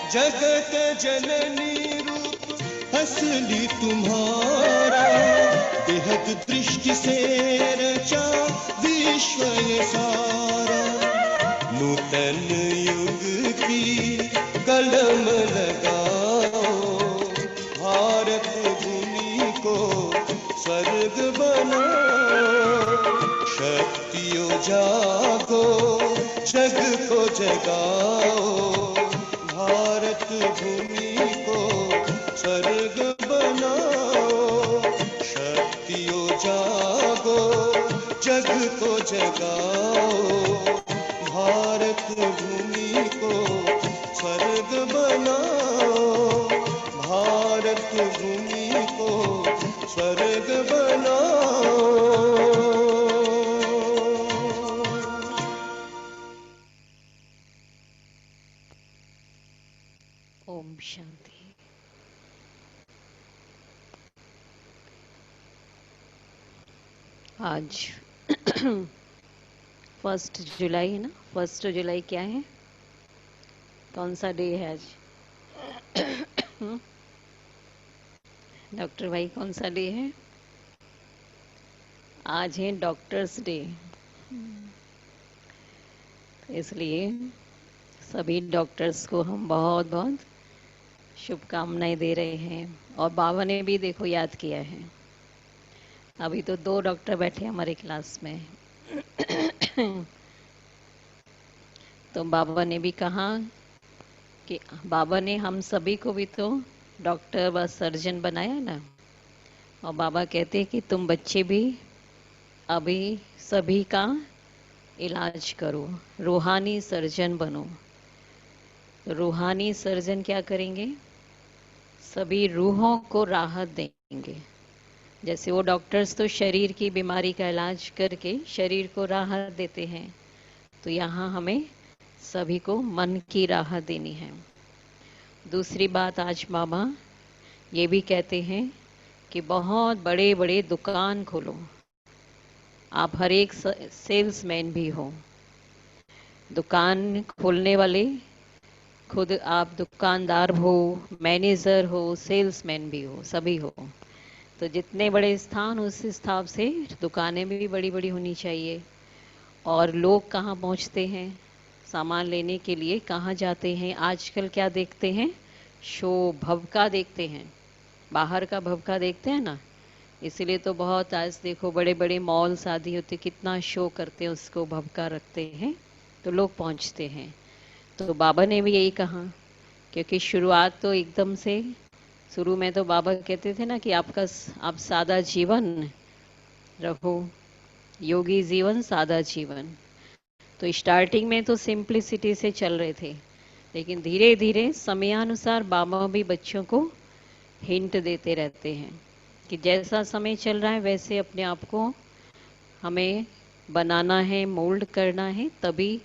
जगत जननी रूप असली तुम्हारा, बेहद दृष्टि से रचा विश्व ये सारा। नूतन युग की कलम लगाओ, भारत भूमि को स्वर्ग बनाओ। शक्तियों जागो, जग को जगाओ, भारत भूमि को स्वर्ग बनाओ। शक्तियों जागो, जग को जगाओ, भारत भूमि को स्वर्ग बनाओ। भारत भूमि को स्वर्ग बनाओ। ओम शांति। आज 1 जुलाई है ना। 1 जुलाई क्या है, कौन सा डे है आज? डॉक्टर भाई कौन सा डे है? आज है डॉक्टर्स डे। इसलिए सभी डॉक्टर्स को हम बहुत बहुत शुभकामनाएं दे रहे हैं। और बाबा ने भी देखो याद किया है। अभी तो 2 डॉक्टर बैठे हमारे क्लास में। तो बाबा ने भी कहा कि बाबा ने हम सभी को भी तो डॉक्टर व सर्जन बनाया ना। और बाबा कहते हैं कि तुम बच्चे भी अभी सभी का इलाज करो, रूहानी सर्जन बनो। रूहानी सर्जन क्या करेंगे? सभी रूहों को राहत देंगे। जैसे वो डॉक्टर्स तो शरीर की बीमारी का इलाज करके शरीर को राहत देते हैं, तो यहाँ हमें सभी को मन की राहत देनी है। दूसरी बात, आज बाबा ये भी कहते हैं कि बहुत बड़े बड़े दुकान खोलो। आप हर एक सेल्समैन भी हो, दुकान खोलने वाले खुद आप दुकानदार हो, मैनेजर हो, सेल्समैन भी हो, सभी हो। तो जितने बड़े स्थान उस हिसाब से दुकानें भी बड़ी बड़ी होनी चाहिए। और लोग कहाँ पहुँचते हैं सामान लेने के लिए, कहाँ जाते हैं? आजकल क्या देखते हैं? शो, भवका देखते हैं, बाहर का भवका देखते हैं ना। इसीलिए तो बहुत आज देखो बड़े बड़े मॉल्स आदि होते, कितना शो करते हैं, उसको भवका रखते हैं, तो लोग पहुंचते हैं। तो बाबा ने भी यही कहा, क्योंकि शुरुआत तो एकदम से शुरू में तो बाबा कहते थे ना कि आप सादा जीवन रहो, योगी जीवन सादा जीवन। तो स्टार्टिंग में तो सिंप्लिसिटी से चल रहे थे, लेकिन धीरे धीरे समयानुसार बाबा भी बच्चों को हिंट देते रहते हैं कि जैसा समय चल रहा है वैसे अपने आप को हमें बनाना है, मोल्ड करना है, तभी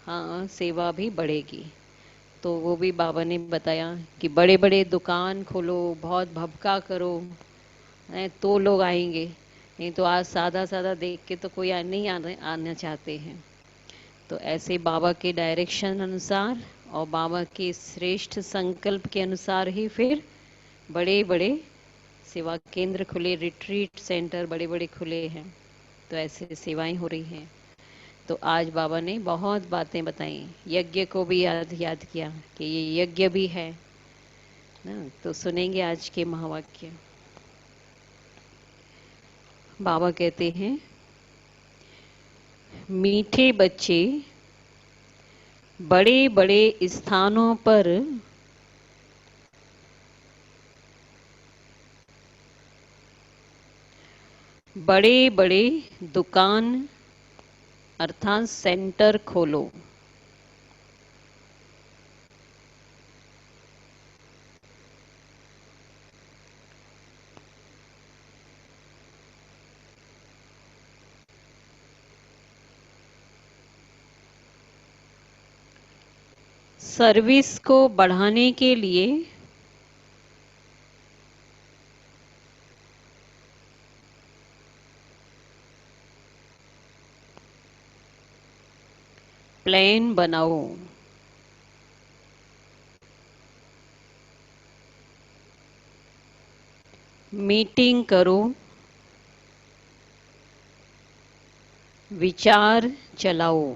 हाँ सेवा भी बढ़ेगी। तो वो भी बाबा ने बताया कि बड़े बड़े दुकान खोलो, बहुत भबका करो, तो लोग आएंगे। नहीं तो आज सादा सादा देख के तो कोई नहीं आना चाहते हैं। तो ऐसे बाबा के डायरेक्शन अनुसार और बाबा के श्रेष्ठ संकल्प के अनुसार ही फिर बड़े बड़े सेवा केंद्र खुले, रिट्रीट सेंटर बड़े बड़े खुले हैं। तो ऐसे सेवाएं हो रही हैं। तो आज बाबा ने बहुत बातें बताई, यज्ञ को भी याद किया कि ये यज्ञ भी है ना। तो सुनेंगे आज के महावाक्य। बाबा कहते हैं, मीठे बच्चे बड़े बड़े स्थानों पर बड़े बड़े दुकान अर्थात सेंटर खोलो। सर्विस को बढ़ाने के लिए प्लान बनाओ। मीटिंग करो, विचार चलाओ।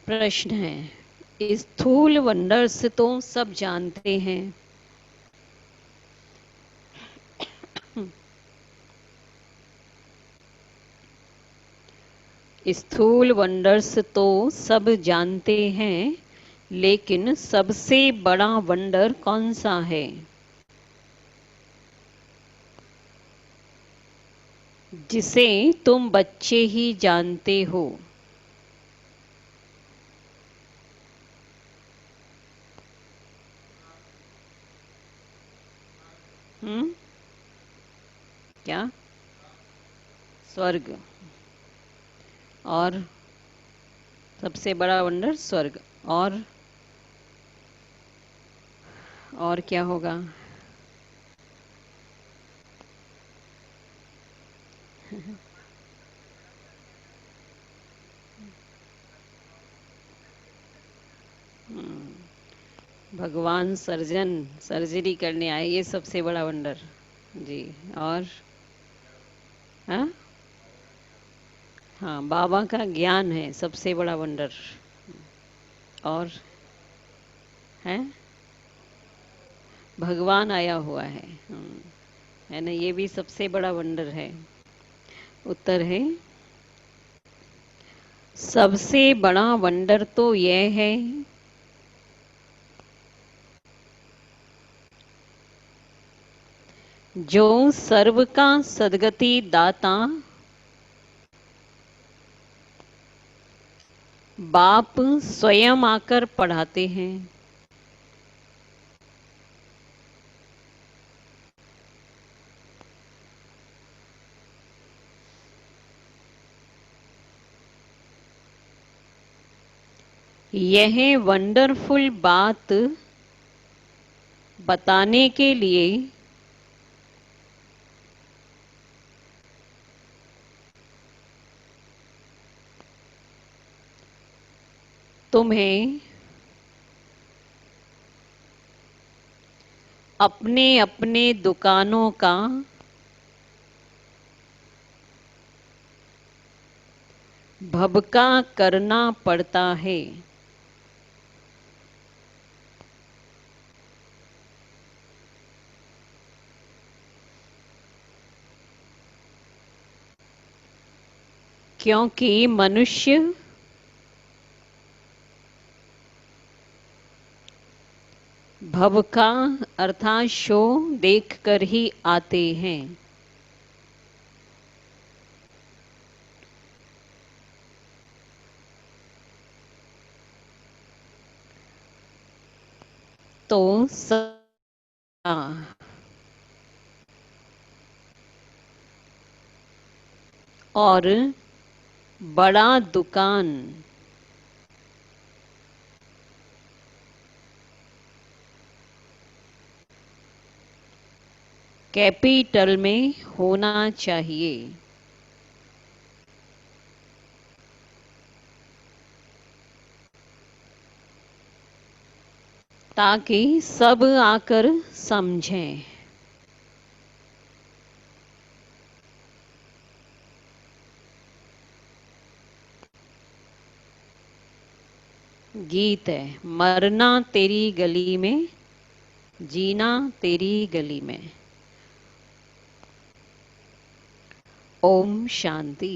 प्रश्न है, स्थूल वंडर्स तो सब जानते हैं, स्थूल वंडर्स तो सब जानते हैं, लेकिन सबसे बड़ा वंडर कौन सा है? जिसे तुम बच्चे ही जानते हो। क्या? स्वर्ग। और सबसे बड़ा वंडर स्वर्ग। और क्या होगा? भगवान सर्जरी करने आए, ये सबसे बड़ा वंडर जी। और हाँ, हाँ, बाबा का ज्ञान है सबसे बड़ा वंडर। और है भगवान आया हुआ है। है ना, ये भी सबसे बड़ा वंडर है। उत्तर है, सबसे बड़ा वंडर तो यह है जो सर्व का सदगति दाता बाप स्वयं आकर पढ़ाते हैं। यह वंडरफुल बात बताने के लिए तुम्हें अपने अपने दुकानों का भबका करना पड़ता है। क्योंकि मनुष्य भबका अर्थात शो देखकर ही आते हैं। तो और बड़ा दुकान कैपिटल में होना चाहिए, ताकि सब आकर समझें। गीत है, मरना तेरी गली में, जीना तेरी गली में। ओम शांति।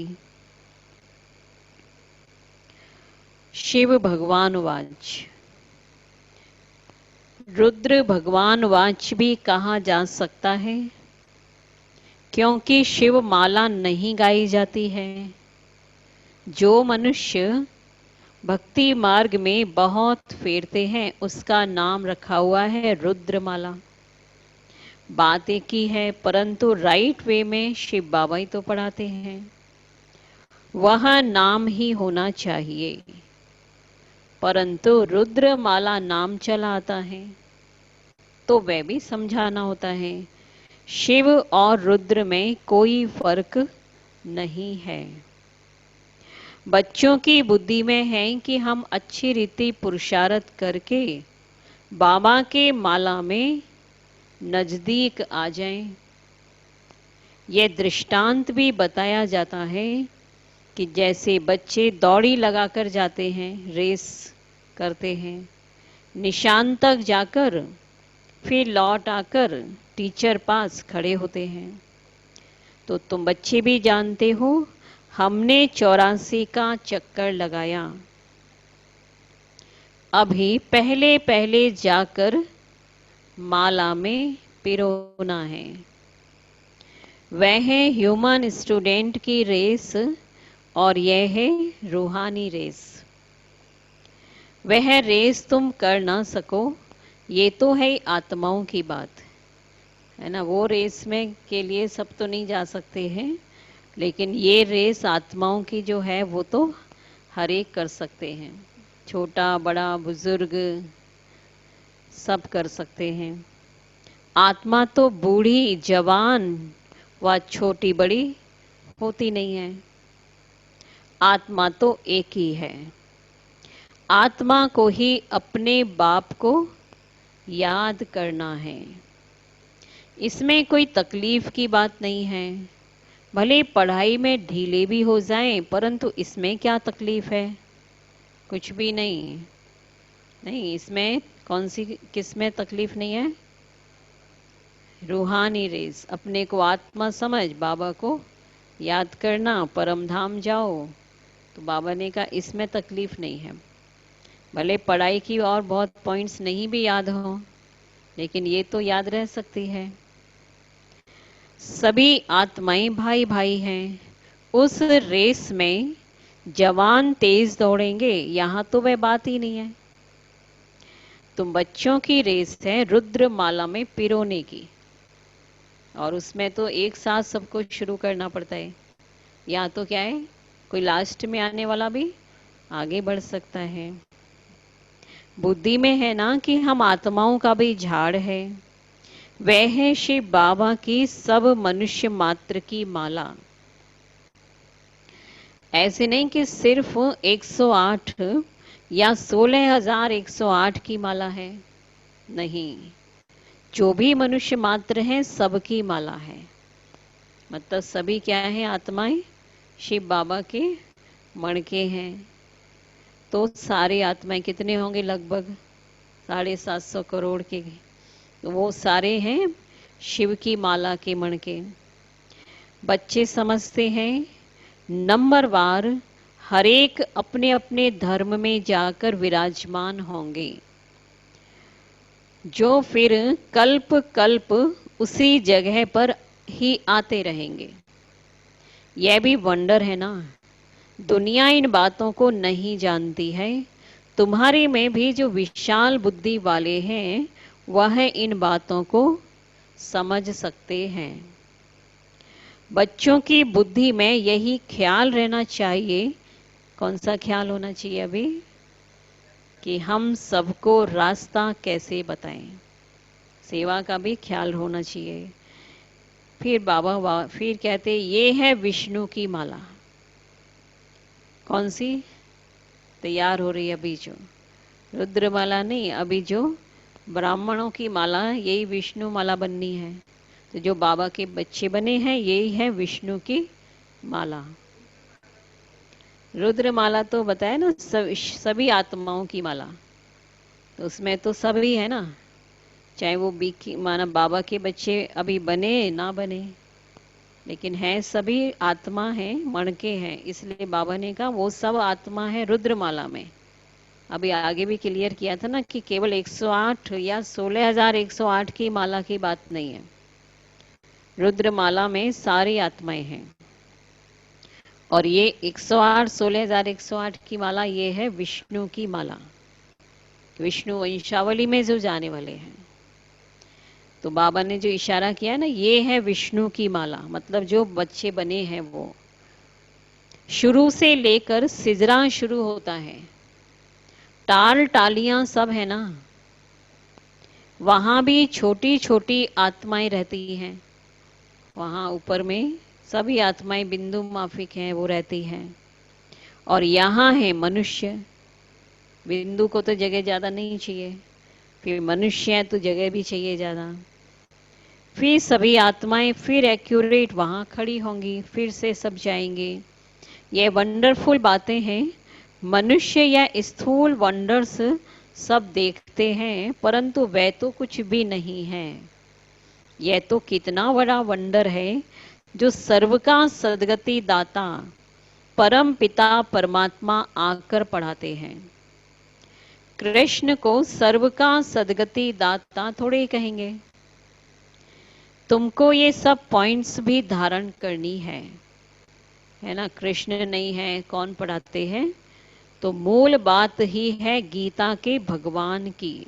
शिव भगवान वाच, रुद्र भगवान वाच भी कहा जा सकता है, क्योंकि शिव माला नहीं गाई जाती है। जो मनुष्य भक्ति मार्ग में बहुत फेरते हैं, उसका नाम रखा हुआ है रुद्रमाला। बात एक ही है, परंतु राइट वे में शिव बाबा ही तो पढ़ाते हैं। वह नाम ही होना चाहिए, परंतु रुद्रमाला नाम चला आता है, तो वह भी समझाना होता है। शिव और रुद्र में कोई फर्क नहीं है। बच्चों की बुद्धि में है कि हम अच्छी रीति पुरुषार्थ करके बाबा के माला में नजदीक आ जाएं। यह दृष्टांत भी बताया जाता है कि जैसे बच्चे दौड़ी लगाकर जाते हैं, रेस करते हैं, निशान तक जाकर फिर लौट आकर टीचर पास खड़े होते हैं। तो तुम बच्चे भी जानते हो, हमने 84 का चक्कर लगाया। अभी पहले पहले जाकर माला में पिरोना है। वह है ह्यूमन स्टूडेंट की रेस और यह है रूहानी रेस। वह रेस तुम कर ना सको, ये तो है आत्माओं की बात है ना। वो रेस में के लिए सब तो नहीं जा सकते हैं, लेकिन ये रेस आत्माओं की जो है वो तो हर एक कर सकते हैं। छोटा बड़ा बुजुर्ग सब कर सकते हैं। आत्मा तो बूढ़ी जवान व छोटी बड़ी होती नहीं है। आत्मा तो एक ही है। आत्मा को ही अपने बाप को याद करना है। इसमें कोई तकलीफ की बात नहीं है। भले पढ़ाई में ढीले भी हो जाएं, परंतु इसमें क्या तकलीफ है? कुछ भी नहीं। नहीं, इसमें कौन सी किस में तकलीफ नहीं है? रूहानी रेस, अपने को आत्मा समझ बाबा को याद करना, परम धाम जाओ। तो बाबा ने कहा इसमें तकलीफ नहीं है। भले पढ़ाई की और बहुत पॉइंट्स नहीं भी याद हो, लेकिन ये तो याद रह सकती है। सभी आत्माएं भाई भाई हैं। उस रेस में जवान तेज दौड़ेंगे, यहाँ तो वह बात ही नहीं है। तुम बच्चों की रेस है रुद्र माला में पिरोने की, और उसमें तो एक साथ सबको शुरू करना पड़ता है। यहाँ तो क्या है, कोई लास्ट में आने वाला भी आगे बढ़ सकता है। बुद्धि में है ना कि हम आत्माओं का भी झाड़ है। वह है शिव बाबा की सब मनुष्य मात्र की माला। ऐसे नहीं कि सिर्फ 108 या 16,108 की माला है। नहीं, जो भी मनुष्य मात्र हैं सबकी माला है। मतलब सभी क्या है, आत्माएं शिव बाबा के मणके हैं। तो सारे आत्माएं कितने होंगे? लगभग 750 करोड़ के। तो वो सारे हैं शिव की माला के मणके। बच्चे समझते हैं नंबरवार हर एक अपने अपने धर्म में जाकर विराजमान होंगे, जो फिर कल्प कल्प उसी जगह पर ही आते रहेंगे। यह भी वंडर है ना। दुनिया इन बातों को नहीं जानती है। तुम्हारे में भी जो विशाल बुद्धि वाले हैं वह इन बातों को समझ सकते हैं। बच्चों की बुद्धि में यही ख्याल रहना चाहिए। कौन सा ख्याल होना चाहिए अभी? कि हम सबको रास्ता कैसे बताएं। सेवा का भी ख्याल होना चाहिए। फिर बाबा फिर कहते ये है विष्णु की माला। कौन सी तैयार हो रही है अभी? जो रुद्र माला नहीं, अभी जो ब्राह्मणों की माला, यही विष्णु माला बननी है। तो जो बाबा के बच्चे बने हैं यही है विष्णु की माला। रुद्र माला तो बताया ना, सभी आत्माओं की माला। तो उसमें तो सभी है ना, चाहे वो माना बाबा के बच्चे अभी बने ना बने, लेकिन हैं सभी आत्मा हैं, मणके हैं। इसलिए बाबा ने कहा वो सब आत्मा है रुद्रमाला में। अभी आगे भी क्लियर किया था ना कि केवल 108 या 16,108 की माला की बात नहीं है। रुद्रमाला में सारी आत्माएं हैं। और ये 108 16,108 की माला ये है विष्णु की माला, विष्णु वंशावली में जो जाने वाले हैं। तो बाबा ने जो इशारा किया ना, ये है विष्णु की माला। मतलब जो बच्चे बने हैं वो शुरू से लेकर सिजरा शुरू होता है, टाल टालियां सब है ना, वहां भी छोटी छोटी आत्माएं रहती हैं। वहां ऊपर में सभी आत्माएं बिंदु माफिक हैं, वो रहती हैं। और यहाँ है मनुष्य। बिंदु को तो जगह ज्यादा नहीं चाहिए, फिर मनुष्य है तो जगह भी चाहिए ज्यादा। फिर सभी आत्माएं फिर एक्यूरेट वहां खड़ी होंगी, फिर से सब जाएंगे। ये वंडरफुल बातें हैं। मनुष्य या स्थूल वंडर्स सब देखते हैं, परंतु वह तो कुछ भी नहीं है। यह तो कितना बड़ा वंडर है जो सर्व का सदगति दाता परम पिता परमात्मा आकर पढ़ाते हैं। कृष्ण को सर्व का सदगति दाता थोड़े ही कहेंगे। तुमको ये सब पॉइंट्स भी धारण करनी है ना। कृष्ण नहीं है, कौन पढ़ाते हैं? तो मूल बात ही है गीता के भगवान की।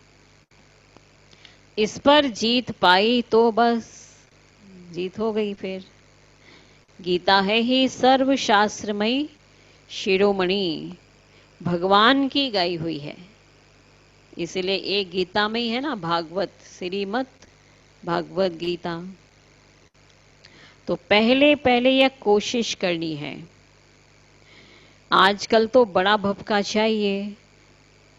इस पर जीत पाई तो बस जीत हो गई। फिर गीता है ही सर्व शास्त्रमयी शिरोमणि, भगवान की गाई हुई है। इसलिए एक गीता में ही है ना, भागवत, श्रीमद् भागवत गीता। तो पहले पहले यह कोशिश करनी है। आजकल तो बड़ा भपका चाहिए।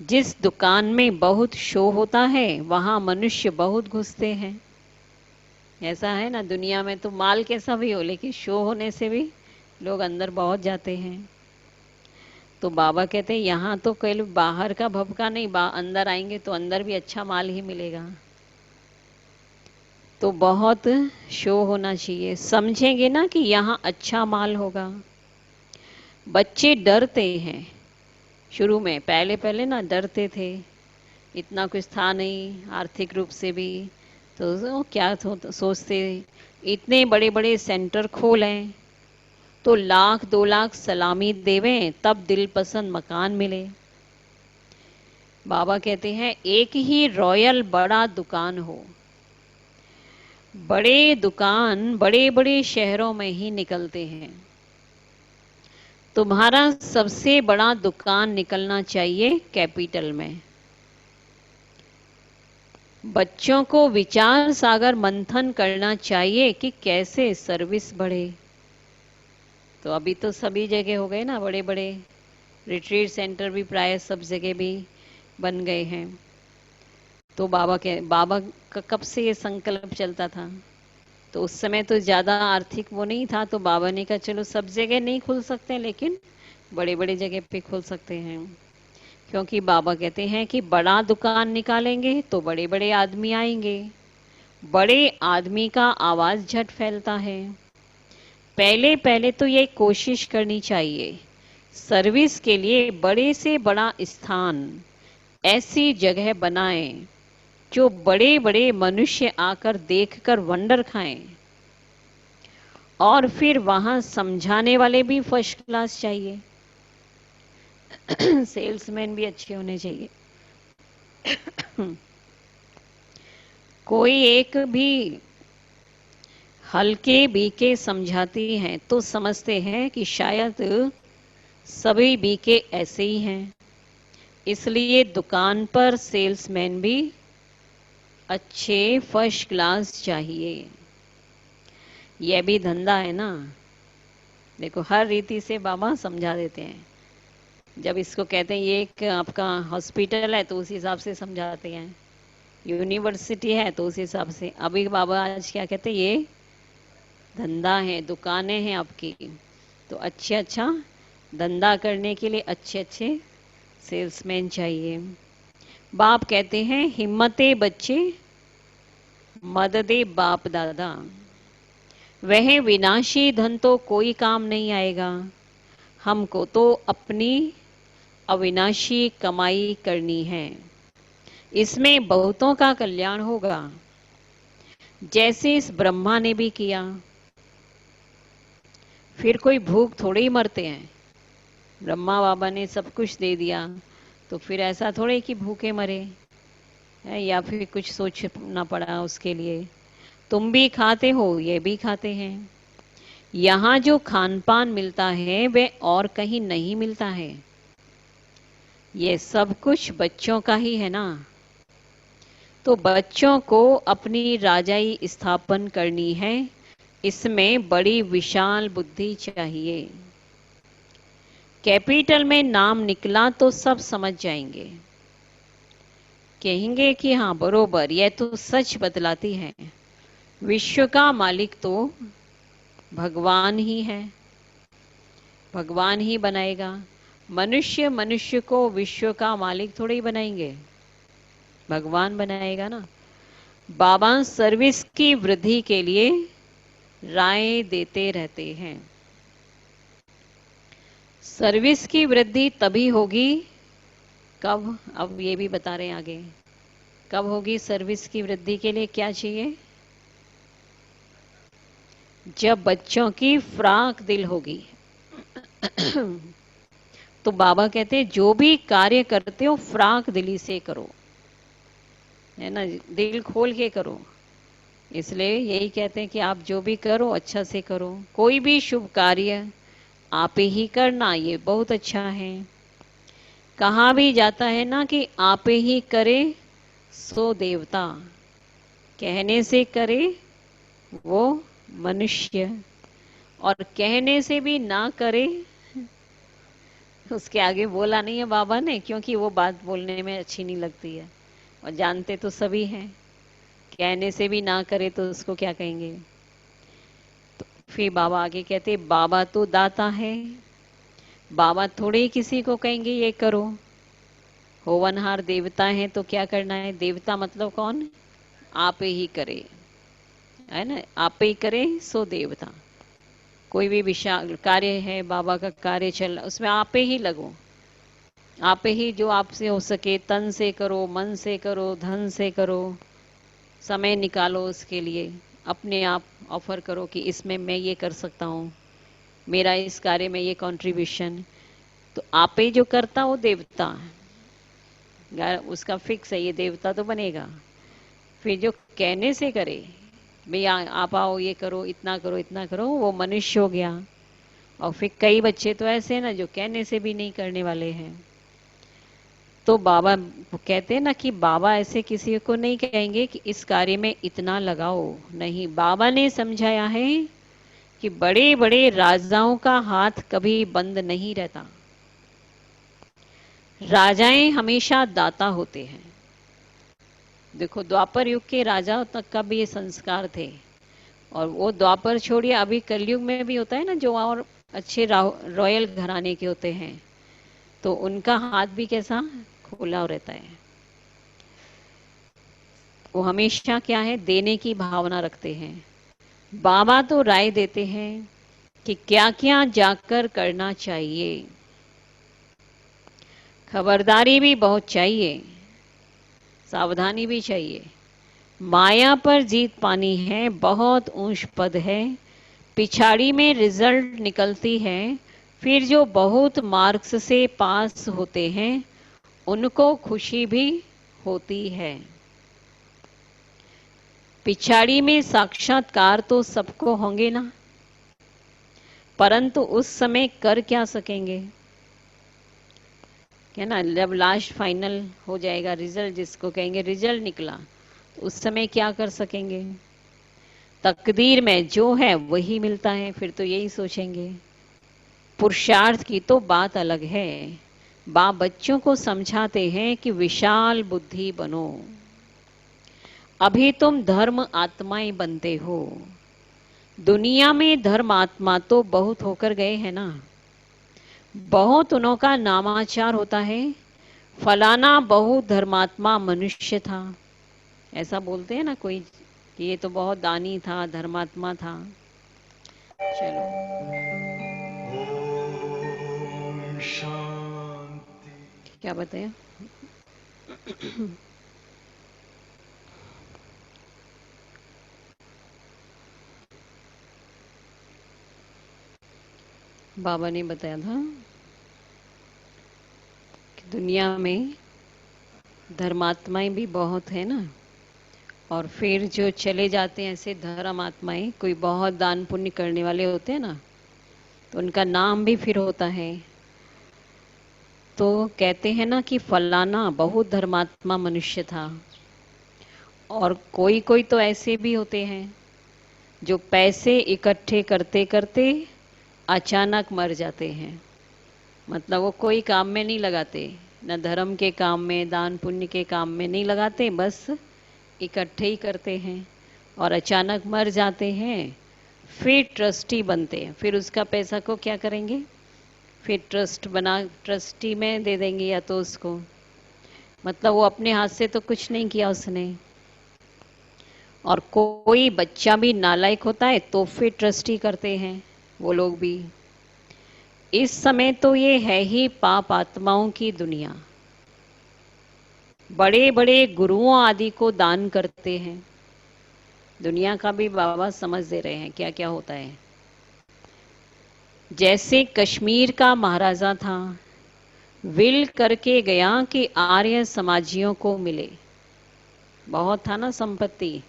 जिस दुकान में बहुत शो होता है वहां मनुष्य बहुत घुसते हैं। ऐसा है ना, दुनिया में तो माल कैसा भी हो, लेकिन शो होने से भी लोग अंदर बहुत जाते हैं। तो बाबा कहते हैं यहाँ तो केवल बाहर का भपका नहीं, अंदर आएंगे तो अंदर भी अच्छा माल ही मिलेगा। तो बहुत शो होना चाहिए। समझेंगे ना कि यहाँ अच्छा माल होगा। बच्चे डरते हैं शुरू में, पहले पहले ना डरते थे। इतना कुछ था नहीं आर्थिक रूप से भी, तो क्या सोचते इतने बड़े बड़े सेंटर खोलें तो 1,00,000-2,00,000 सलामी देवें तब दिल पसंद मकान मिले। बाबा कहते हैं एक ही रॉयल बड़ा दुकान हो। बड़े दुकान बड़े बड़े शहरों में ही निकलते हैं। तुम्हारा सबसे बड़ा दुकान निकलना चाहिए कैपिटल में। बच्चों को विचार सागर मंथन करना चाहिए कि कैसे सर्विस बढ़े। तो अभी तो सभी जगह हो गए ना, बड़े बड़े रिट्रीट सेंटर भी प्राय सब जगह भी बन गए हैं। तो बाबा का कब से ये संकल्प चलता था? तो उस समय तो ज़्यादा आर्थिक वो नहीं था, तो बाबा ने कहा चलो सब जगह नहीं खुल सकते लेकिन बड़े बड़े जगह पे खुल सकते हैं। क्योंकि बाबा कहते हैं कि बड़ा दुकान निकालेंगे तो बड़े बड़े आदमी आएंगे। बड़े आदमी का आवाज़ झट फैलता है। पहले पहले तो ये कोशिश करनी चाहिए सर्विस के लिए बड़े से बड़ा स्थान, ऐसी जगह बनाएं जो बड़े बड़े मनुष्य आकर देखकर वंडर खाएं। और फिर वहां समझाने वाले भी फर्स्ट क्लास चाहिए। सेल्समैन भी अच्छे होने चाहिए। कोई एक भी हल्के बीके समझाती हैं तो समझते हैं कि शायद सभी बीके ऐसे ही हैं। इसलिए दुकान पर सेल्समैन भी अच्छे फर्स्ट क्लास चाहिए। यह भी धंधा है ना। देखो हर रीति से बाबा समझा देते हैं। जब इसको कहते हैं ये एक आपका हॉस्पिटल है तो उस हिसाब से समझाते हैं, यूनिवर्सिटी है तो उस हिसाब से। अभी बाबा आज क्या कहते हैं, ये धंधा है, दुकानें हैं आपकी, तो अच्छा धंधा करने के लिए अच्छे अच्छे सेल्समैन चाहिए। बाप कहते हैं हिम्मते बच्चे मददे बाप दादा। वह विनाशी धन तो कोई काम नहीं आएगा। हमको तो अपनी अविनाशी कमाई करनी है। इसमें बहुतों का कल्याण होगा, जैसे इस ब्रह्मा ने भी किया। फिर कोई भूख थोड़े ही मरते हैं। ब्रह्मा बाबा ने सब कुछ दे दिया तो फिर ऐसा थोड़े कि भूखे मरे है, या फिर कुछ सोचना पड़ा उसके लिए। तुम भी खाते हो, ये भी खाते हैं। यहाँ जो खान पान मिलता है वह और कहीं नहीं मिलता है। ये सब कुछ बच्चों का ही है ना। तो बच्चों को अपनी राजाई स्थापन करनी है, इसमें बड़ी विशाल बुद्धि चाहिए। कैपिटल में नाम निकला तो सब समझ जाएंगे, कहेंगे कि हाँ बरोबर, यह तो सच बतलाती है। विश्व का मालिक तो भगवान ही है, भगवान ही बनाएगा। मनुष्य मनुष्य को विश्व का मालिक थोड़े ही बनाएंगे, भगवान बनाएगा ना। बाबा सर्विस की वृद्धि के लिए राय देते रहते हैं। सर्विस की वृद्धि तभी होगी, कब, अब ये भी बता रहे हैं आगे, कब होगी सर्विस की वृद्धि के लिए क्या चाहिए? जब बच्चों की फ्राक दिल होगी। तो बाबा कहते हैं जो भी कार्य करते हो फ्राक दिली से करो, है ना, दिल खोल के करो। इसलिए यही कहते हैं कि आप जो भी करो अच्छा से करो। कोई भी शुभ कार्य आप ही करना, ये बहुत अच्छा है। कहा भी जाता है ना कि आप ही करे सो देवता, कहने से करे वो मनुष्य, और कहने से भी ना करे, उसके आगे बोला नहीं है बाबा ने, क्योंकि वो बात बोलने में अच्छी नहीं लगती है, और जानते तो सभी हैं, कहने से भी ना करे तो उसको क्या कहेंगे। तो फिर बाबा आगे कहते बाबा तो दाता है, बाबा थोड़े ही किसी को कहेंगे ये करो। होवनहार देवता है तो क्या करना है, देवता मतलब कौन, आप ही करे, है ना, आप ही करे सो देवता। कोई भी विशाल कार्य है, बाबा का कार्य चल रहा, उसमें आप ही लगो, आप ही जो आपसे हो सके तन से करो, मन से करो, धन से करो, समय निकालो उसके लिए, अपने आप ऑफर करो कि इसमें मैं ये कर सकता हूँ, मेरा इस कार्य में ये कंट्रीब्यूशन। तो आप ही जो करता वो देवता, उसका फिक्स है, ये देवता तो बनेगा। फिर जो कहने से करे, भैया आप आओ ये करो, इतना करो, इतना करो, वो मनुष्य हो गया। और फिर कई बच्चे तो ऐसे हैं ना जो कहने से भी नहीं करने वाले हैं। तो बाबा कहते हैं ना कि बाबा ऐसे किसी को नहीं कहेंगे कि इस कार्य में इतना लगाओ, नहीं, बाबा ने समझाया है कि बड़े बड़े राजाओं का हाथ कभी बंद नहीं रहता, राजाएं हमेशा दाता होते हैं। देखो द्वापर युग के राजाओं तक का भी ये संस्कार थे, और वो द्वापर छोड़िए अभी कलयुग में भी होता है ना, जो और अच्छे रॉयल घराने के होते हैं तो उनका हाथ भी कैसा खुला रहता है, वो हमेशा क्या है, देने की भावना रखते हैं। बाबा तो राय देते हैं कि क्या क्या जाकर करना चाहिए, खबरदारी भी बहुत चाहिए, सावधानी भी चाहिए। माया पर जीत पानी है, बहुत ऊंच पद है, पिछाड़ी में रिजल्ट निकलती है, फिर जो बहुत मार्क्स से पास होते हैं उनको खुशी भी होती है। पिछाड़ी में साक्षात्कार तो सबको होंगे ना, परंतु उस समय कर क्या सकेंगे, है ना, जब लास्ट फाइनल हो जाएगा, रिजल्ट जिसको कहेंगे रिजल्ट निकला, तो उस समय क्या कर सकेंगे। तकदीर में जो है वही मिलता है, फिर तो यही सोचेंगे। पुरुषार्थ की तो बात अलग है। बाप बच्चों को समझाते हैं कि विशाल बुद्धि बनो, अभी तुम धर्म आत्माएं बनते हो। दुनिया में धर्म आत्मा तो बहुत होकर गए हैं ना, बहुत उनों का नामाचार होता है, फलाना बहुत धर्मात्मा मनुष्य था, ऐसा बोलते हैं ना कोई कि ये तो बहुत दानी था, धर्मात्मा था। चलो ओम शांति। क्या बताया। बाबा ने बताया था कि दुनिया में धर्मात्माएं भी बहुत है ना, और फिर जो चले जाते हैं ऐसे धर्म आत्माएं, कोई बहुत दान पुण्य करने वाले होते हैं ना, तो उनका नाम भी फिर होता है। तो कहते हैं ना कि फलाना बहुत धर्मात्मा मनुष्य था। और कोई कोई तो ऐसे भी होते हैं जो पैसे इकट्ठे करते करते अचानक मर जाते हैं। मतलब वो कोई काम में नहीं लगाते, न धर्म के काम में, दान पुण्य के काम में नहीं लगाते, बस इकट्ठे ही करते हैं और अचानक मर जाते हैं। फिर ट्रस्टी बनते हैं, फिर उसका पैसा को क्या करेंगे, फिर ट्रस्ट बना ट्रस्टी में दे देंगे या तो उसको, मतलब वो अपने हाथ से तो कुछ नहीं किया उसने। और कोई बच्चा भी नालायक होता है तो फिर ट्रस्टी करते हैं वो लोग भी। इस समय तो ये है ही पाप आत्माओं की दुनिया। बड़े बड़े गुरुओं आदि को दान करते हैं। दुनिया का भी बाबा समझ दे रहे हैं क्या क्या होता है। जैसे कश्मीर का महाराजा था, विल करके गया कि आर्य समाजियों को मिले, बहुत था ना संपत्ति,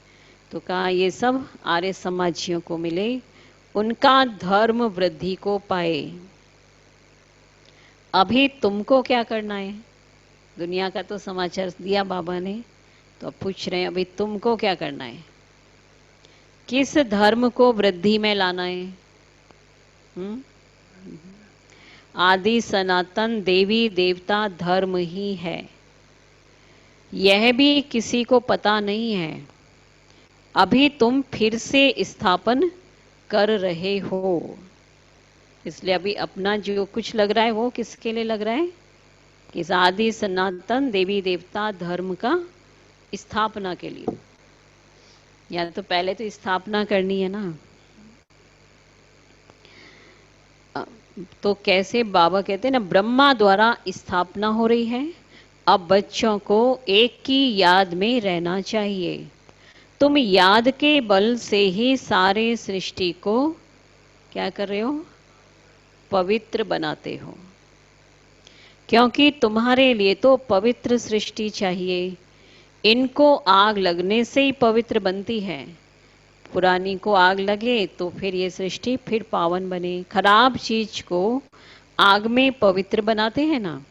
तो कहा ये सब आर्य समाजियों को मिले, उनका धर्म वृद्धि को पाए। अभी तुमको क्या करना है, दुनिया का तो समाचार दिया बाबा ने, तो अब पूछ रहे हैं अभी तुमको क्या करना है, किस धर्म को वृद्धि में लाना है। आदि सनातन देवी देवता धर्म ही है, यह भी किसी को पता नहीं है। अभी तुम फिर से स्थापन कर रहे हो, इसलिए अभी अपना जो कुछ लग रहा है वो किसके लिए लग रहा है, कि आदि सनातन देवी देवता धर्म का स्थापना के लिए। या तो पहले तो स्थापना करनी है ना। तो कैसे बाबा कहते हैं ना, ब्रह्मा द्वारा स्थापना हो रही है, अब बच्चों को एक की याद में रहना चाहिए। तुम याद के बल से ही सारे सृष्टि को क्या कर रहे हो, पवित्र बनाते हो, क्योंकि तुम्हारे लिए तो पवित्र सृष्टि चाहिए। इनको आग लगने से ही पवित्र बनती है, पुरानी को आग लगे तो फिर ये सृष्टि फिर पावन बने। खराब चीज को आग में पवित्र बनाते हैं ना,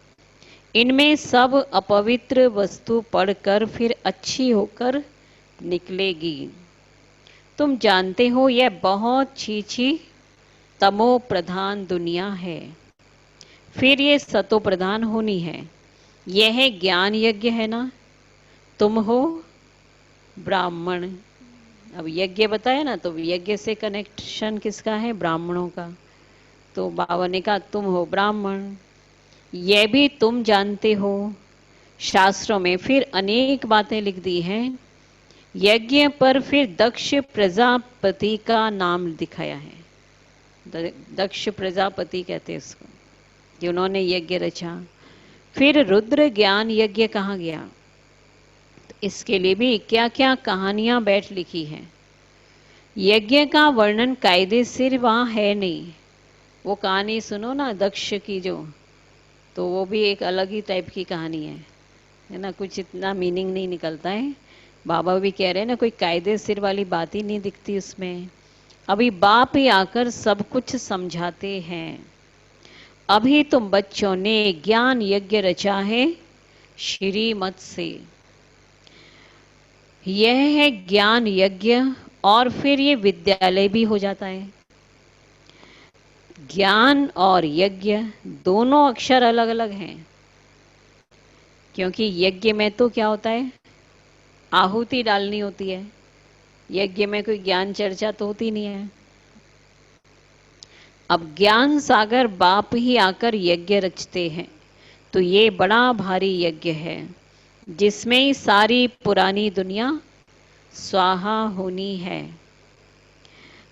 इनमें सब अपवित्र वस्तु पड़कर फिर अच्छी होकर निकलेगी। तुम जानते हो यह बहुत छीछी तमो प्रधान दुनिया है, फिर ये सतो प्रधान होनी है। यह ज्ञान यज्ञ है ना, तुम हो ब्राह्मण। अब यज्ञ बताया ना, तो यज्ञ से कनेक्शन किसका है, ब्राह्मणों का। तो बाबा ने कहा तुम हो ब्राह्मण, यह भी तुम जानते हो। शास्त्रों में फिर अनेक बातें लिख दी हैं। यज्ञ पर फिर दक्ष प्रजापति का नाम दिखाया है, दक्ष प्रजापति कहते हैं उसको, कि उन्होंने यज्ञ रचा। फिर रुद्र ज्ञान यज्ञ कहाँ गया, तो इसके लिए भी क्या क्या कहानियां बैठ लिखी हैं। यज्ञ का वर्णन कायदे से वहां है नहीं, वो कहानी सुनो ना दक्ष की जो, तो वो भी एक अलग ही टाइप की कहानी है ना, कुछ इतना मीनिंग नहीं निकलता है। बाबा भी कह रहे हैं ना, कोई कायदे सिर वाली बात ही नहीं दिखती उसमें। अभी बाप ही आकर सब कुछ समझाते हैं। अभी तुम बच्चों ने ज्ञान यज्ञ रचा है श्रीमत से, यह है ज्ञान यज्ञ, और फिर ये विद्यालय भी हो जाता है। ज्ञान और यज्ञ दोनों अक्षर अलग अलग हैं, क्योंकि यज्ञ में तो क्या होता है, आहुति डालनी होती है, यज्ञ में कोई ज्ञान चर्चा तो होती नहीं है। अब ज्ञान सागर बाप ही आकर यज्ञ रचते हैं, तो ये बड़ा भारी यज्ञ है, जिसमें सारी पुरानी दुनिया स्वाहा होनी है।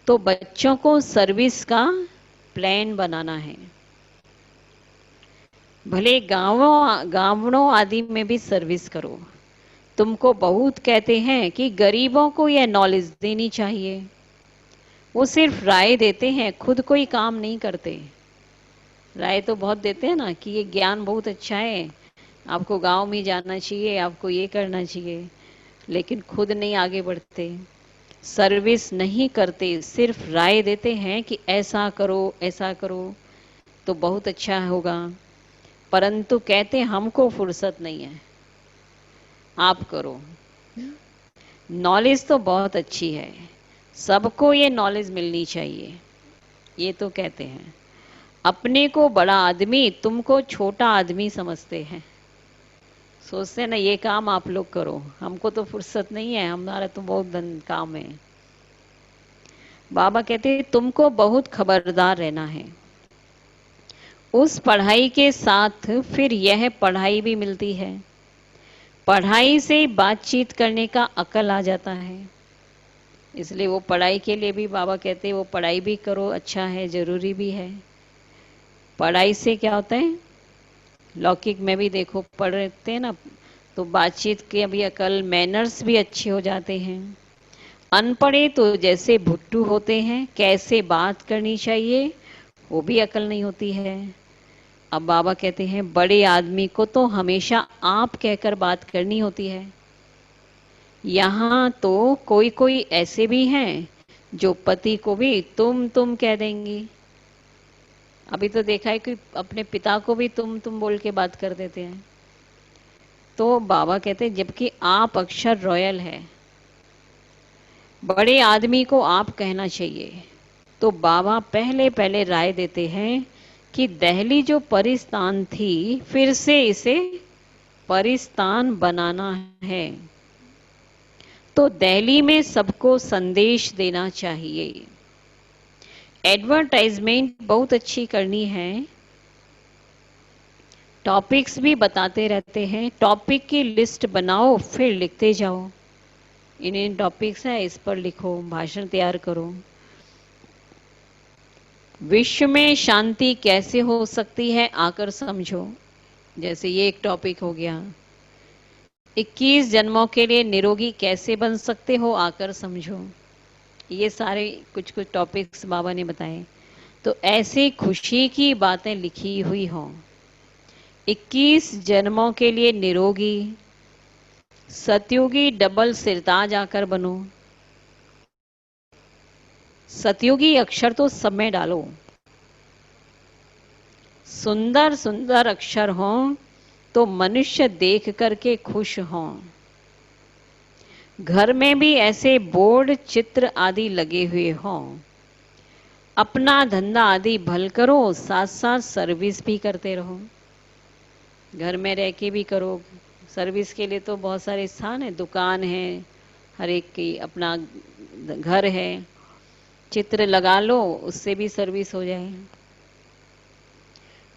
तो बच्चों को सर्विस का प्लान बनाना है। भले गांवों आदि में भी सर्विस करो। तुमको बहुत कहते हैं कि गरीबों को यह नॉलेज देनी चाहिए, वो सिर्फ राय देते हैं, खुद कोई काम नहीं करते। राय तो बहुत देते हैं ना कि ये ज्ञान बहुत अच्छा है, आपको गांव में जाना चाहिए, आपको ये करना चाहिए, लेकिन खुद नहीं आगे बढ़ते, सर्विस नहीं करते, सिर्फ राय देते हैं कि ऐसा करो तो बहुत अच्छा होगा, परंतु कहते हमको फुर्सत नहीं है, आप करो। नॉलेज तो बहुत अच्छी है, सबको ये नॉलेज मिलनी चाहिए, ये तो कहते हैं। अपने को बड़ा आदमी, तुमको छोटा आदमी समझते हैं। सोचते हैं ना ये काम आप लोग करो, हमको तो फुर्सत नहीं है, हमारा तो बहुत काम है। बाबा कहते हैं तुमको बहुत खबरदार रहना है। उस पढ़ाई के साथ फिर यह पढ़ाई भी मिलती है। पढ़ाई से बातचीत करने का अकल आ जाता है। इसलिए वो पढ़ाई के लिए भी बाबा कहते हैं वो पढ़ाई भी करो, अच्छा है, जरूरी भी है। पढ़ाई से क्या होता है, लौकिक में भी देखो पढ़ते हैं ना, तो बातचीत के भी अकल, मैनर्स भी अच्छे हो जाते हैं। अनपढ़े तो जैसे भुट्टू होते हैं, कैसे बात करनी चाहिए वो भी अकल नहीं होती है। अब बाबा कहते हैं बड़े आदमी को तो हमेशा आप कहकर बात करनी होती है। यहाँ तो कोई कोई ऐसे भी हैं जो पति को भी तुम कह देंगी। अभी तो देखा है कि अपने पिता को भी तुम बोल के बात कर देते हैं। तो बाबा कहते हैं जबकि आप अक्षर रॉयल है, बड़े आदमी को आप कहना चाहिए। तो बाबा पहले पहले राय देते हैं कि दिल्ली जो परिस्तान थी, फिर से इसे परिस्तान बनाना है। तो दिल्ली में सबको संदेश देना चाहिए। एडवर्टाइजमेंट बहुत अच्छी करनी है, टॉपिक्स भी बताते रहते हैं। टॉपिक की लिस्ट बनाओ, फिर लिखते जाओ। इन टॉपिक्स है, इस पर लिखो, भाषण तैयार करो। विश्व में शांति कैसे हो सकती है आकर समझो, जैसे ये एक टॉपिक हो गया। 21 जन्मों के लिए निरोगी कैसे बन सकते हो आकर समझो। ये सारे कुछ कुछ टॉपिक्स बाबा ने बताए। तो ऐसे खुशी की बातें लिखी हुई हों। 21 जन्मों के लिए निरोगी, सतयुगी डबल सिरताज आकर बनो। सतयुगी अक्षर तो सब में डालो, सुंदर सुंदर अक्षर हों तो मनुष्य देख करके खुश हों। घर में भी ऐसे बोर्ड चित्र आदि लगे हुए हों। अपना धंधा आदि भल करो, साथ साथ सर्विस भी करते रहो। घर में रह के भी करो, सर्विस के लिए तो बहुत सारे स्थान है, दुकान है, हर एक की अपना घर है, चित्र लगा लो, उससे भी सर्विस हो जाए।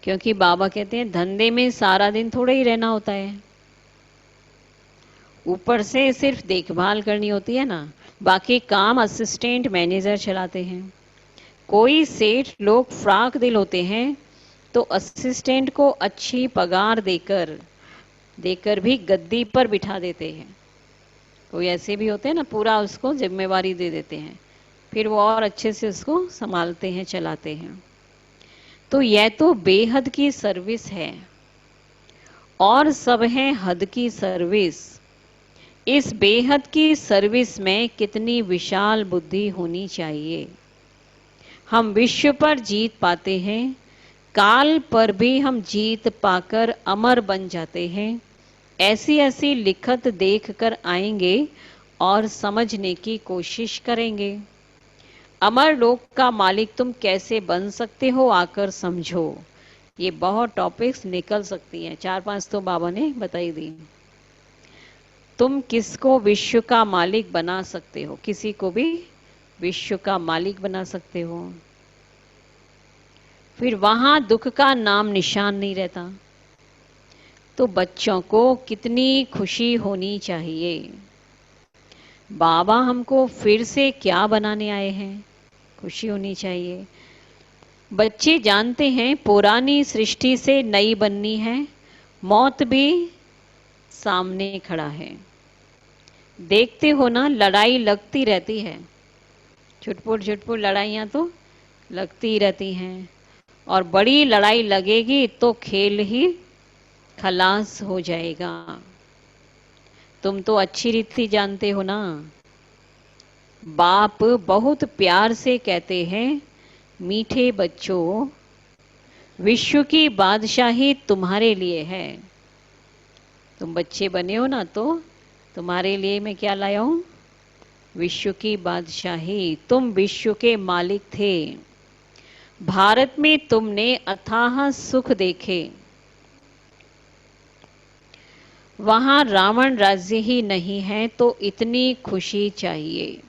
क्योंकि बाबा कहते हैं धंधे में सारा दिन थोड़ा ही रहना होता है, ऊपर से सिर्फ देखभाल करनी होती है ना, बाकी काम असिस्टेंट मैनेजर चलाते हैं। कोई सेठ लोग फ्राक दिल होते हैं तो असिस्टेंट को अच्छी पगार देकर भी गद्दी पर बिठा देते हैं। कोई ऐसे भी होते हैं ना, पूरा उसको जिम्मेवारी दे देते हैं, फिर वो और अच्छे से उसको संभालते हैं, चलाते हैं। तो यह तो बेहद की सर्विस है, और सब है हद की सर्विस। इस बेहद की सर्विस में कितनी विशाल बुद्धि होनी चाहिए। हम विश्व पर जीत पाते हैं, काल पर भी हम जीत पाकर अमर बन जाते हैं। ऐसी ऐसी लिखत देखकर आएंगे और समझने की कोशिश करेंगे। अमर लोक का मालिक तुम कैसे बन सकते हो आकर समझो। ये बहुत टॉपिक्स निकल सकती हैं, 4-5 तो बाबा ने बताई दी। तुम किसको विश्व का मालिक बना सकते हो, किसी को भी विश्व का मालिक बना सकते हो। फिर वहां दुख का नाम निशान नहीं रहता। तो बच्चों को कितनी खुशी होनी चाहिए। बाबा हमको फिर से क्या बनाने आए हैं, खुशी होनी चाहिए। बच्चे जानते हैं पुरानी सृष्टि से नई बननी है, मौत भी सामने खड़ा है। देखते हो ना, लड़ाई लगती रहती है, छुटपुट लड़ाइयाँ तो लगती रहती हैं, और बड़ी लड़ाई लगेगी तो खेल ही खलास हो जाएगा। तुम तो अच्छी रीति जानते हो ना, बाप बहुत प्यार से कहते हैं मीठे बच्चों, विश्व की बादशाही तुम्हारे लिए है। तुम बच्चे बने हो ना, तो तुम्हारे लिए मैं क्या लाया हूं, विश्व की बादशाही। तुम विश्व के मालिक थे, भारत में तुमने अथाह सुख देखे, वहां रावण राज्य ही नहीं है तो इतनी खुशी चाहिए।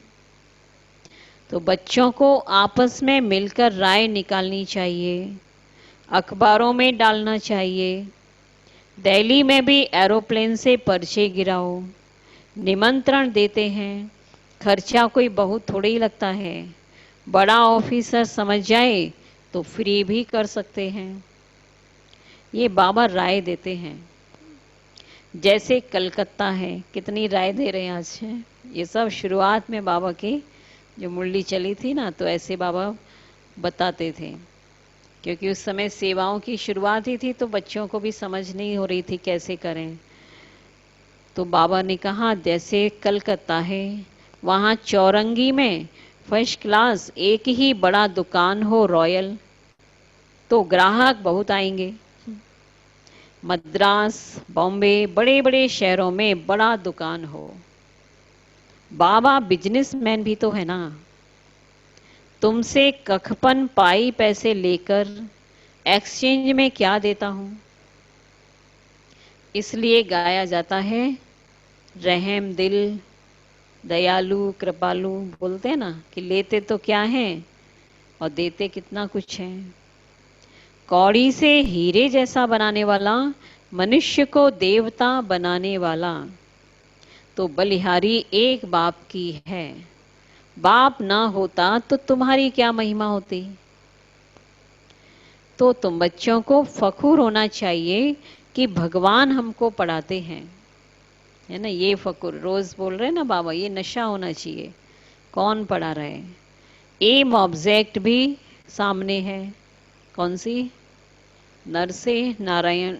तो बच्चों को आपस में मिलकर राय निकालनी चाहिए, अखबारों में डालना चाहिए, दिल्ली में भी एरोप्लेन से पर्चे गिराओ, निमंत्रण देते हैं, खर्चा कोई बहुत थोड़ा ही लगता है, बड़ा ऑफिसर समझ जाए तो फ्री भी कर सकते हैं। ये बाबा राय देते हैं। जैसे कलकत्ता है, कितनी राय दे रहे हैं आज है। ये सब शुरुआत में बाबा की जो मुरली चली थी ना, तो ऐसे बाबा बताते थे, क्योंकि उस समय सेवाओं की शुरुआत ही थी तो बच्चों को भी समझ नहीं हो रही थी कैसे करें। तो बाबा ने कहा जैसे कलकत्ता है, वहाँ चौरंगी में फर्स्ट क्लास एक ही बड़ा दुकान हो रॉयल, तो ग्राहक बहुत आएंगे। मद्रास, बॉम्बे, बड़े बड़े शहरों में बड़ा दुकान हो। बाबा बिजनेसमैन भी तो है ना, तुमसे कखपन पाई पैसे लेकर एक्सचेंज में क्या देता हूं। इसलिए गाया जाता है रहम दिल, दयालु, कृपालु, बोलते हैं ना कि लेते तो क्या है और देते कितना कुछ है। कौड़ी से हीरे जैसा बनाने वाला, मनुष्य को देवता बनाने वाला, तो बलिहारी एक बाप की है। बाप ना होता तो तुम्हारी क्या महिमा होती। तो तुम बच्चों को फखुर होना चाहिए कि भगवान हमको पढ़ाते हैं, है ना। ये फखुर रोज बोल रहे हैं ना बाबा, ये नशा होना चाहिए। कौन पढ़ा रहे हैं। एम ऑब्जेक्ट भी सामने है, कौन सी, नर से नारायण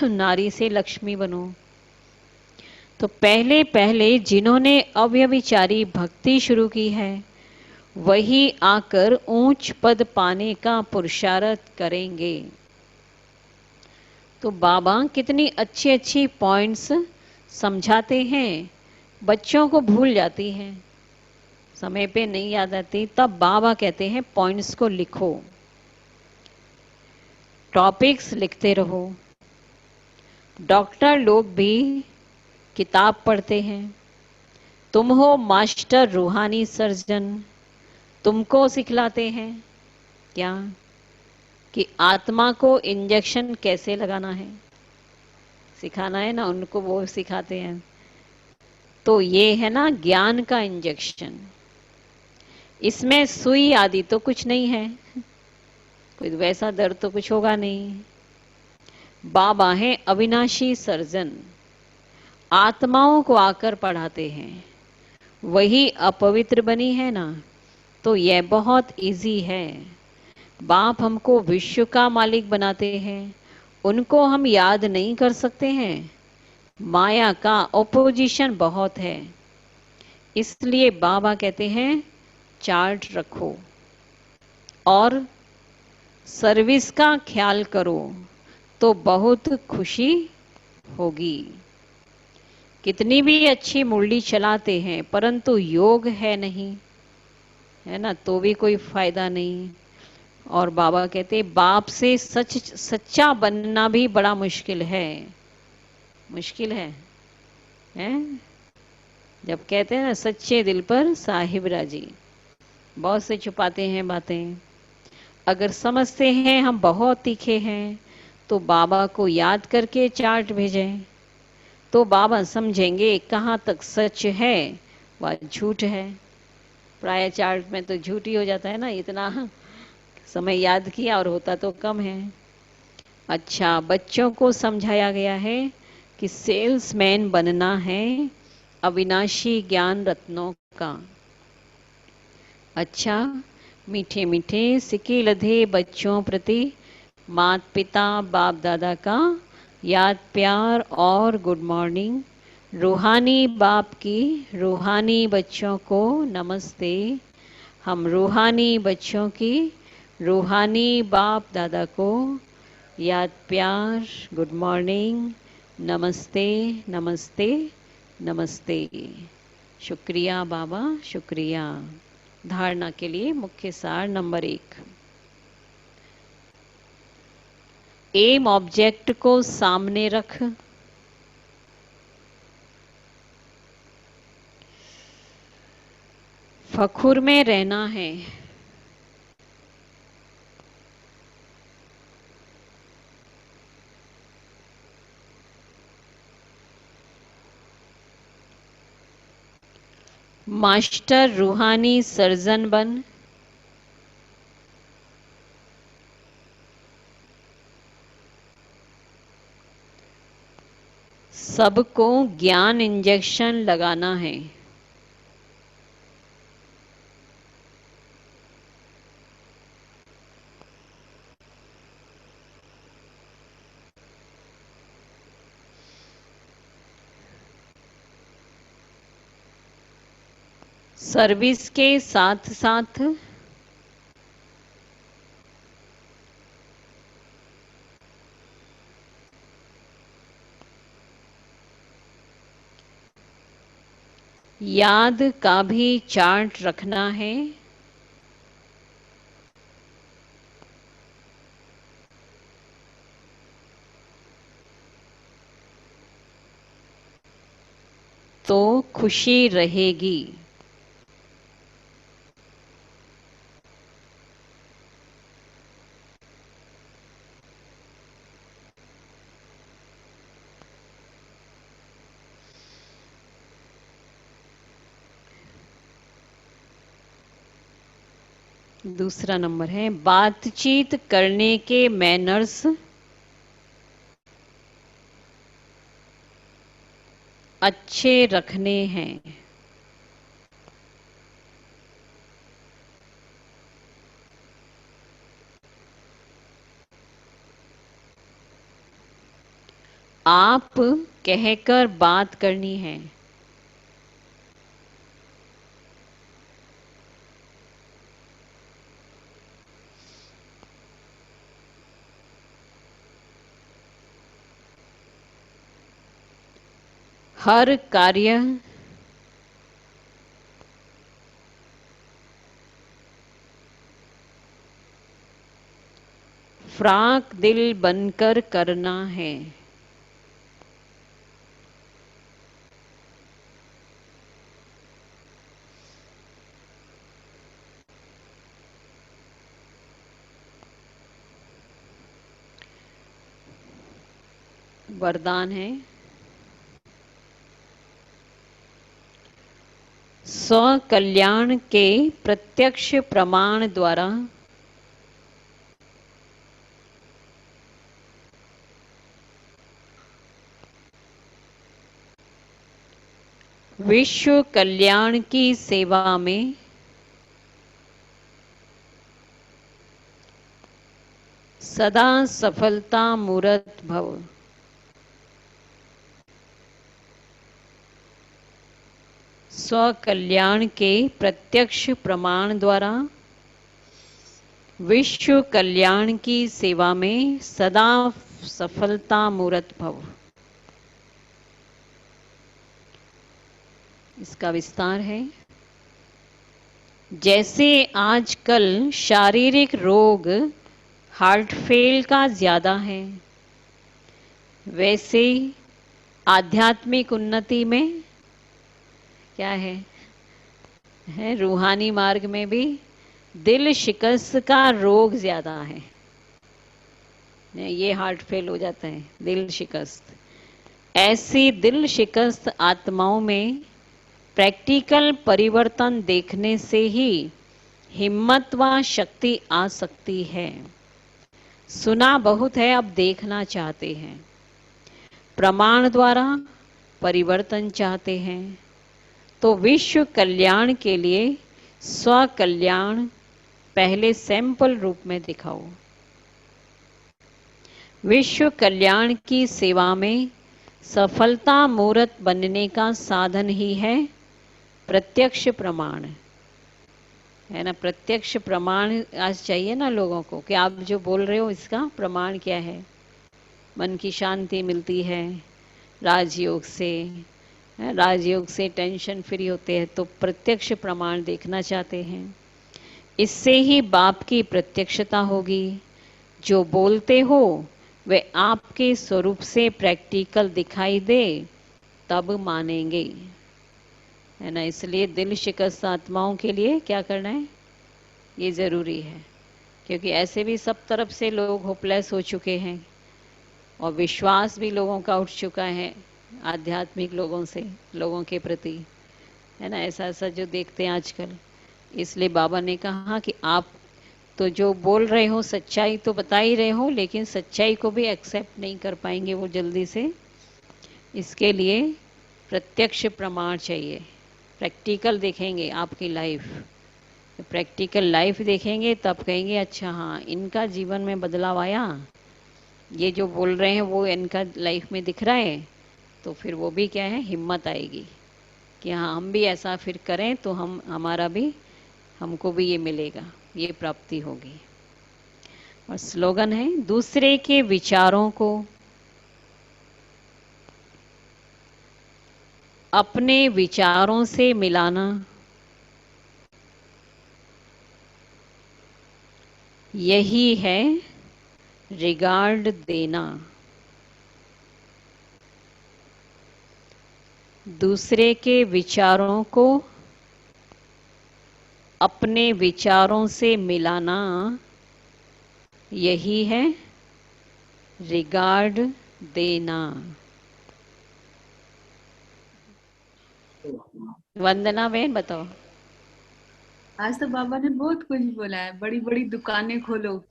नारी से लक्ष्मी बनो। तो पहले पहले जिन्होंने अव्यभिचारी भक्ति शुरू की है वही आकर ऊंच पद पाने का पुरुषार्थ करेंगे। तो बाबा कितनी अच्छी अच्छी पॉइंट्स समझाते हैं, बच्चों को भूल जाती हैं, समय पे नहीं याद आती। तब बाबा कहते हैं पॉइंट्स को लिखो, टॉपिक्स लिखते रहो। डॉक्टर लोग भी किताब पढ़ते हैं। तुम हो मास्टर रूहानी सर्जन, तुमको सिखलाते हैं क्या कि आत्मा को इंजेक्शन कैसे लगाना है, सिखाना है ना उनको, वो सिखाते हैं। तो ये है ना ज्ञान का इंजेक्शन। इसमें सुई आदि तो कुछ नहीं है, कोई वैसा दर्द तो कुछ होगा नहीं। बाबा है अविनाशी सर्जन, आत्माओं को आकर पढ़ाते हैं। वही अपवित्र बनी है ना, तो यह बहुत इजी है। बाप हमको विश्व का मालिक बनाते हैं, उनको हम याद नहीं कर सकते हैं। माया का ओपोजिशन बहुत है, इसलिए बाबा कहते हैं चार्ट रखो और सर्विस का ख्याल करो तो बहुत खुशी होगी। कितनी भी अच्छी मुरली चलाते हैं परंतु योग है नहीं, है ना, तो भी कोई फायदा नहीं। और बाबा कहते बाप से सच्चा बनना भी बड़ा मुश्किल है। मुश्किल है, हैं? जब कहते हैं ना सच्चे दिल पर साहिब राजी, बहुत से छुपाते हैं बातें। अगर समझते हैं हम बहुत तीखे हैं तो बाबा को याद करके चार्ट भेजें, तो बाबा समझेंगे कहाँ तक सच है व झूठ है। प्राय चार्ट में तो झूठ ही हो जाता है ना, इतना समय याद किया और होता तो कम है। अच्छा, बच्चों को समझाया गया है कि सेल्समैन बनना है अविनाशी ज्ञान रत्नों का। अच्छा, मीठे मीठे सिके लधे बच्चों प्रति माता पिता बाप दादा का याद प्यार और गुड मॉर्निंग। रूहानी बाप की रूहानी बच्चों को नमस्ते। हम रूहानी बच्चों की रूहानी बाप दादा को याद प्यार, गुड मॉर्निंग, नमस्ते नमस्ते नमस्ते। शुक्रिया बाबा, शुक्रिया। धारणा के लिए मुख्य सार नंबर 1। एम ऑब्जेक्ट को सामने रख, फखुर में रहना है। मास्टर रूहानी सर्जन बन, सबको ज्ञान इंजेक्शन लगाना है। सर्विस के साथ साथ याद का भी चार्ट रखना है। तो खुशी रहेगी। दूसरा नंबर है बातचीत करने के मैनर्स अच्छे रखने हैं। आप कहकर बात करनी है। हर कार्य फ्राक दिल बनकर करना है। वरदान है स्व कल्याण के प्रत्यक्ष प्रमाण द्वारा विश्व कल्याण की सेवा में सदा सफलता मूर्त भव। स्व कल्याण के प्रत्यक्ष प्रमाण द्वारा विश्व कल्याण की सेवा में सदा सफलता मूर्त भव। इसका विस्तार है जैसे आजकल शारीरिक रोग हार्ट फेल का ज्यादा है, वैसे आध्यात्मिक उन्नति में क्या है रूहानी मार्ग में भी दिल शिकस्त का रोग ज्यादा है। ये हार्ट फेल हो जाता है, दिल शिकस्त। ऐसी दिल शिकस्त आत्माओं में प्रैक्टिकल परिवर्तन देखने से ही हिम्मत व शक्ति आ सकती है। सुना बहुत है, अब देखना चाहते हैं। प्रमाण द्वारा परिवर्तन चाहते हैं तो विश्व कल्याण के लिए स्व कल्याण पहले सैंपल रूप में दिखाओ। विश्व कल्याण की सेवा में सफलता मूर्त बनने का साधन ही है प्रत्यक्ष प्रमाण, है ना। प्रत्यक्ष प्रमाण आज चाहिए ना लोगों को कि आप जो बोल रहे हो इसका प्रमाण क्या है। मन की शांति मिलती है राजयोग से, राजयोग से टेंशन फ्री होते हैं, तो प्रत्यक्ष प्रमाण देखना चाहते हैं। इससे ही बाप की प्रत्यक्षता होगी। जो बोलते हो वे आपके स्वरूप से प्रैक्टिकल दिखाई दे तब मानेंगे, है ना। इसलिए दिल शिकस्त आत्माओं के लिए क्या करना है, ये ज़रूरी है, क्योंकि ऐसे भी सब तरफ से लोग होपलेस हो चुके हैं और विश्वास भी लोगों का उठ चुका है आध्यात्मिक लोगों के प्रति, है ना। ऐसा ऐसा जो देखते हैं आजकल। इसलिए बाबा ने कहा कि आप तो जो बोल रहे हो सच्चाई तो बता ही रहे हो, लेकिन सच्चाई को भी एक्सेप्ट नहीं कर पाएंगे वो जल्दी से। इसके लिए प्रत्यक्ष प्रमाण चाहिए, प्रैक्टिकल देखेंगे आपकी लाइफ। प्रैक्टिकल लाइफ देखेंगे तब कहेंगे अच्छा हाँ इनका जीवन में बदलाव आया, ये जो बोल रहे हैं वो इनका लाइफ में दिख रहा है, तो फिर वो भी क्या है, हिम्मत आएगी कि हाँ हम भी ऐसा फिर करें तो हमारा भी, हमको भी ये मिलेगा, ये प्राप्ति होगी। और स्लोगन है, दूसरे के विचारों को अपने विचारों से मिलाना, यही है रिगार्ड देना। दूसरे के विचारों को अपने विचारों से मिलाना, यही है रिगार्ड देना। वंदना बहन बताओ। आज तो बाबा ने बहुत कुछ बोला है, बड़ी बड़ी दुकानें खोलो,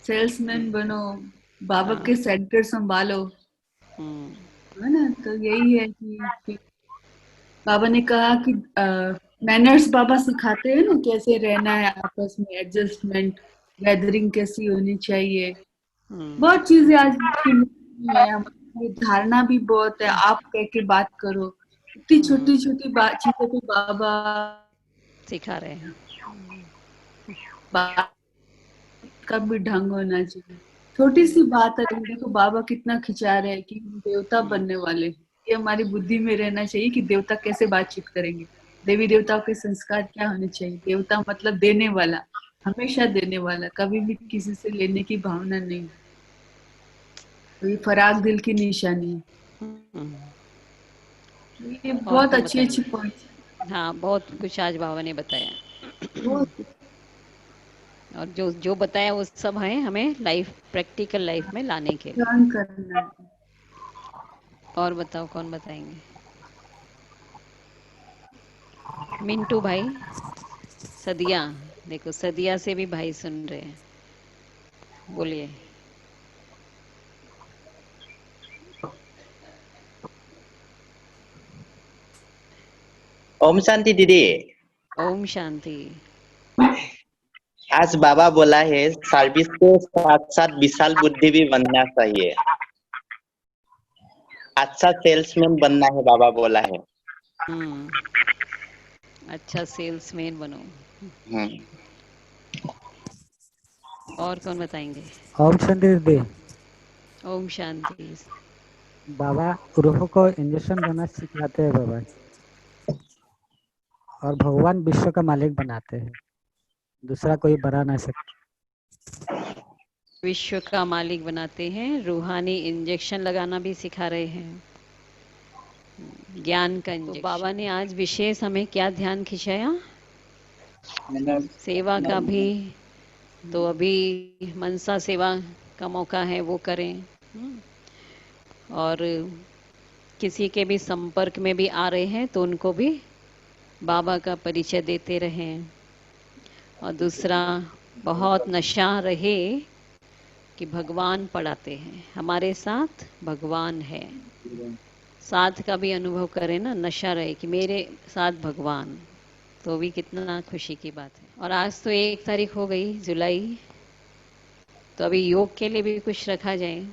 सेल्समैन बनो, बाबा हाँ। के सेंटर संभालो, हम्म। है ना। तो यही है कि बाबा ने कहा कि मैनर्स बाबा सिखाते हैं ना, कैसे रहना है आपस में, एडजस्टमेंट, गैदरिंग कैसी होनी चाहिए। हम्म। बहुत चीजें आज की नहीं है, हमारी धारणा भी बहुत है, आप कह के बात करो, इतनी छोटी छोटी बात चीजों पे बाबा सिखा रहे हैं। बात का भी ढंग होना चाहिए। छोटी सी बात है, लेकिन देखो बाबा कितना खिंचा रहे हैं कि हम देवता बनने वाले हैं। ये हमारी बुद्धि में रहना चाहिए कि देवता कैसे बातचीत करेंगे, देवी देवताओं के संस्कार क्या होने चाहिए। देवता मतलब देने वाला, हमेशा देने वाला, कभी भी किसी से लेने की भावना नहीं। तो ये फराग दिल की निशानी है। हम्म। ये और बहुत कौन अच्छी अच्छी बताएंगे। पॉइंट, हाँ बहुत कुछ आज बाबा ने बताया। बहुत और जो जो बताया वो सब है हमें लाइफ, प्रैक्टिकल लाइफ में लाने के लिए। ध्यान करना है। और बताओ कौन बताएंगे। मिंटू भाई, सदिया, देखो सदिया से भी भाई सुन रहे हैं, बोलिए। ओम शांति दीदी। ओम शांति। आज बाबा बोला है सर्विस के साथ साथ विशाल बुद्धि भी बनना चाहिए, अच्छा सेल्समैन बनना है, बाबा बोला है। अच्छा सेल्समैन बनो। हम्म। और कौन बताएंगे। ओम शांति दीदी। ओम शांति। बाबा रूह को इंजेक्शन देना सिखाते हैं बाबा, और भगवान विश्व का मालिक बनाते हैं, दूसरा कोई बना नहीं सकता। विश्व का मालिक बनाते हैं, रूहानी इंजेक्शन लगाना भी सिखा रहे हैं, ज्ञान का इंजेक्शन। तो बाबा ने आज विशेष हमें क्या ध्यान खिंचाया, सेवा का भी। तो अभी मनसा सेवा का मौका है, वो करें। और किसी के भी संपर्क में भी आ रहे हैं तो उनको भी बाबा का परिचय देते रहें। और दूसरा, बहुत नशा रहे कि भगवान पढ़ाते हैं, हमारे साथ भगवान है, साथ का भी अनुभव करें ना, नशा रहे कि मेरे साथ भगवान, तो भी कितना खुशी की बात है। और आज तो 1 तारीख हो गई जुलाई, तो अभी योग के लिए भी कुछ रखा जाए,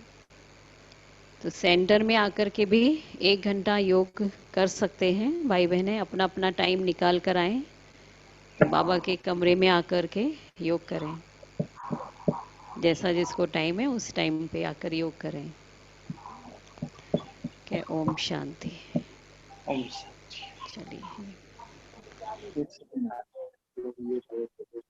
तो सेंटर में आकर के भी 1 घंटा योग कर सकते हैं भाई बहनें, अपना अपना टाइम निकाल कर आएँ, तो बाबा के कमरे में आकर के योग करें, जैसा जिसको टाइम है उस टाइम पे आकर योग करें। क्या ओम शांति। ओम चलिए। शांति।